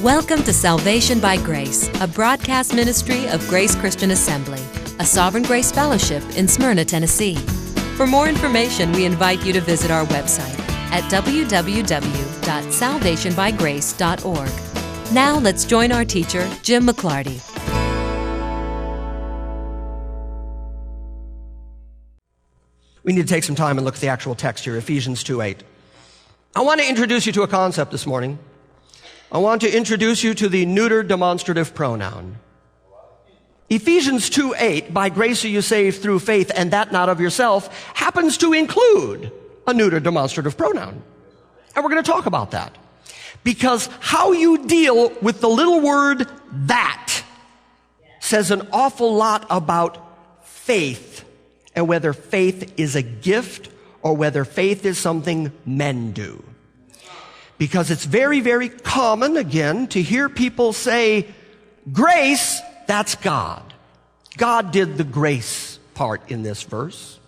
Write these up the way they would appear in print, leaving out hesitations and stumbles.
Welcome to Salvation by Grace, a broadcast ministry of Grace Christian Assembly, a Sovereign Grace Fellowship in Smyrna, Tennessee. For more information, we invite you to visit our website at www.salvationbygrace.org. Now let's join our teacher, Jim McClarty. We need to take some time and look at the actual text here, Ephesians 2:8. I want to introduce you to a concept this morning. I want to introduce you to the neuter demonstrative pronoun. Ephesians 2:8, by grace are you saved through faith, and that not of yourself, happens to include a neuter demonstrative pronoun. And we're going to talk about that. Because how you deal with the little word that says an awful lot about faith, and whether faith is a gift or whether faith is something men do. Because it's very, very common, again, to hear people say, grace, that's God. God did the grace part in this verse.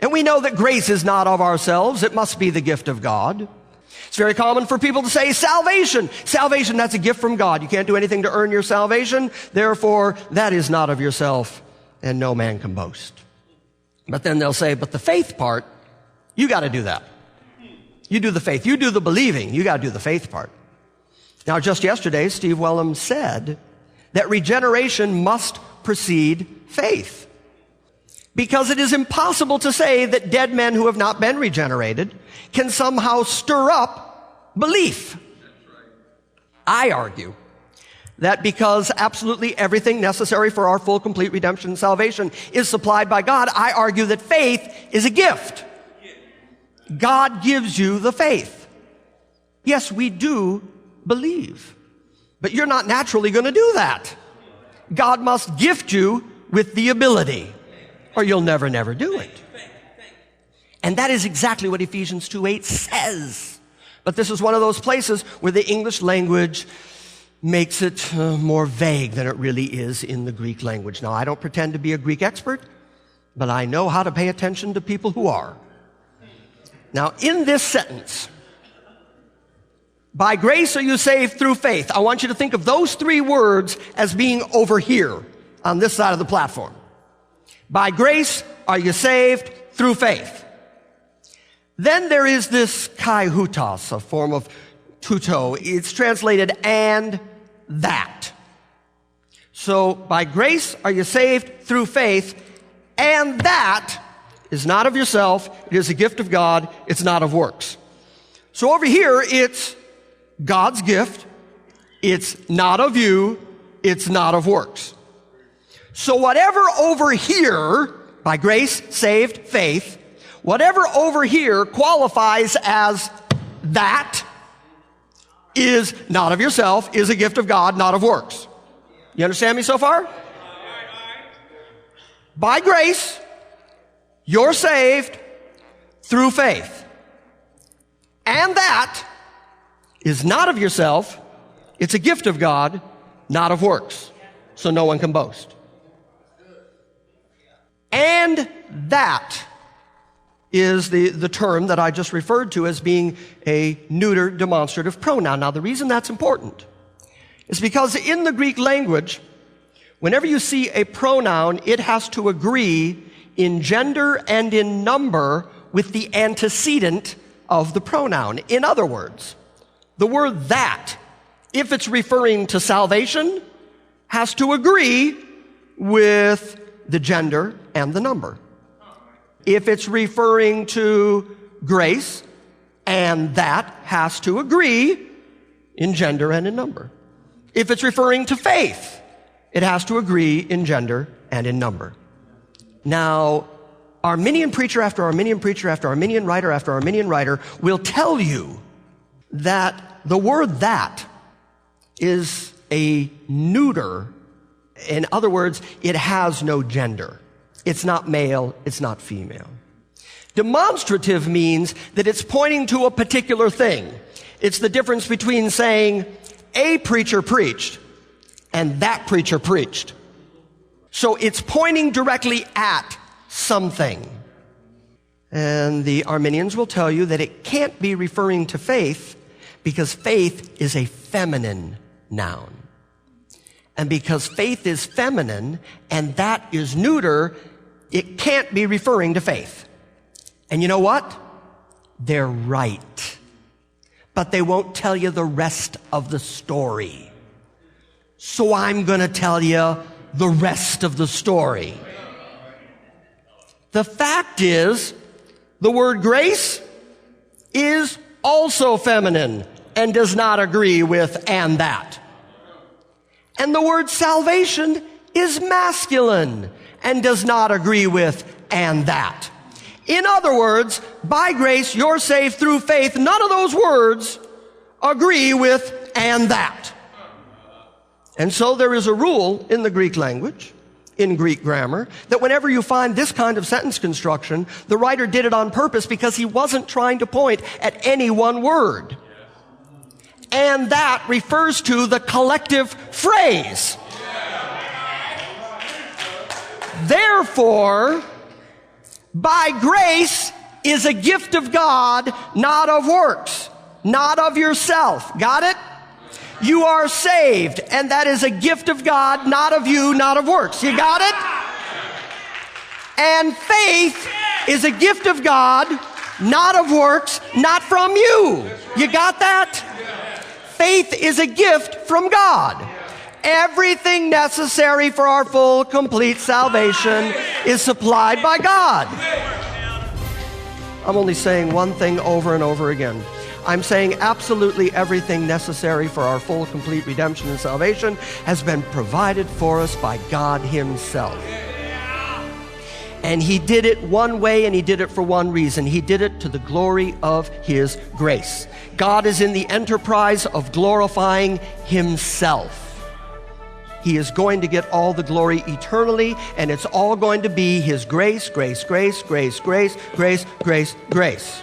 And we know that grace is not of ourselves. It must be the gift of God. It's very common for people to say salvation. Salvation, that's a gift from God. You can't do anything to earn your salvation. Therefore, that is not of yourself, and no man can boast. But then they'll say, but the faith part, you got to do that. You do the faith. You do the believing. You got to do the faith part. Now, just yesterday, Steve Wellham said that regeneration must precede faith. Because it is impossible to say that dead men who have not been regenerated can somehow stir up belief. I argue that because absolutely everything necessary for our full, complete redemption and salvation is supplied by God, I argue that faith is a gift. God gives you the faith. Yes, we do believe. But you're not naturally going to do that. God must gift you with the ability, or you'll never do it. And that is exactly what Ephesians 2:8 says. But this is one of those places where the English language makes it more vague than it really is in the Greek language. Now, I don't pretend to be a Greek expert, but I know how to pay attention to people who are. Now, in this sentence, by grace are you saved through faith, I want you to think of those three words as being over here on this side of the platform. By grace are you saved through faith. Then there is this kai hutos, a form of tuto. It's translated and that. So, by grace are you saved through faith, and that is not of yourself, it is a gift of God, it's not of works. So over here, it's God's gift, it's not of you, it's not of works. So whatever over here, by grace, saved, faith, whatever over here qualifies as that is not of yourself, is a gift of God, not of works. You understand me so far? By grace, you're saved through faith. And that is not of yourself. It's a gift of God, not of works. So no one can boast. And that is the term that I just referred to as being a neuter demonstrative pronoun. Now, the reason that's important is because in the Greek language, whenever you see a pronoun, it has to agree in gender and in number with the antecedent of the pronoun. In other words, the word that, if it's referring to salvation, has to agree with the gender and the number. If it's referring to grace, and that has to agree in gender and in number. If it's referring to faith, it has to agree in gender and in number. Now, Arminian preacher after Arminian preacher after Arminian writer after Arminian writer will tell you that the word that is a neuter. In other words, it has no gender. It's not male, it's not female. Demonstrative means that it's pointing to a particular thing. It's the difference between saying a preacher preached and that preacher preached. So it's pointing directly at something. And the Arminians will tell you that it can't be referring to faith because faith is a feminine noun. And because faith is feminine and that is neuter, it can't be referring to faith. And you know what? They're right. But they won't tell you the rest of the story. So I'm going to tell you the rest of the story. The fact is, the word grace is also feminine and does not agree with and that. And the word salvation is masculine and does not agree with and that. In other words, by grace you're saved through faith. None of those words agree with and that. And so there is a rule in the Greek language, in Greek grammar, that whenever you find this kind of sentence construction, the writer did it on purpose because he wasn't trying to point at any one word. And that refers to the collective phrase. Therefore, by grace is a gift of God, not of works, not of yourself. Got it? You are saved, and that is a gift of God, not of you, not of works. You got it? And faith is a gift of God, not of works, not from you. You got that? Faith is a gift from God. Everything necessary for our full, complete salvation is supplied by God. I'm only saying one thing over and over again. I'm saying absolutely everything necessary for our full, complete redemption and salvation has been provided for us by God Himself. And He did it one way, and He did it for one reason. He did it to the glory of His grace. God is in the enterprise of glorifying Himself. He is going to get all the glory eternally, and it's all going to be His grace, grace, grace, grace, grace, grace, grace, grace.